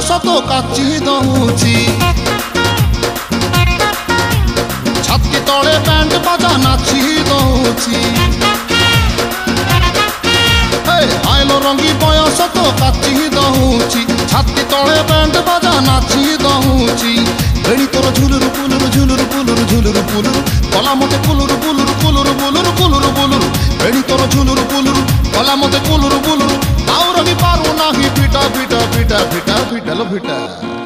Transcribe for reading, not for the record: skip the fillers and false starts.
ବୟସ ତ କାଚି ଦଉଛି ଛାତି ତଳେ ବ୍ୟାଣ୍ଡ ବାଜା ନାଚି ଦଉଛି ଆଇଲୋ ରଙ୍ଗୀ ବୟସ ତ କାଚି ଦଉଛି ଛାତି ତଳେ ବ୍ୟାଣ୍ଡ ବାଜା ନାଚି ଦଉଛି ବେଣୀ ତୋର ଝୁଲୁରୁ ପୁଲୁରୁ ଝୁଲୁରୁ ପୁଲୁରୁ ଝୁଲୁରୁ ପୁଲୁରୁ କଲା ମତେ କୁଲୁରୁ ବୁଲୁରୁ କୁଲୁରୁ ବୁଲୁରୁ କୁଲୁରୁ ବୁଲୁରୁ ବେଣୀ ତୋର ଝୁଲୁରୁ ପୁଲୁରୁ କଲା ମତେ କୁଲୁରୁ ବୁଲୁରୁ ଆଉ ରହି ପାରୁ ନାହିଁ ପିଟା ପିଟା ପିଟା ପିଟା ପିଟା लो ପିଟା।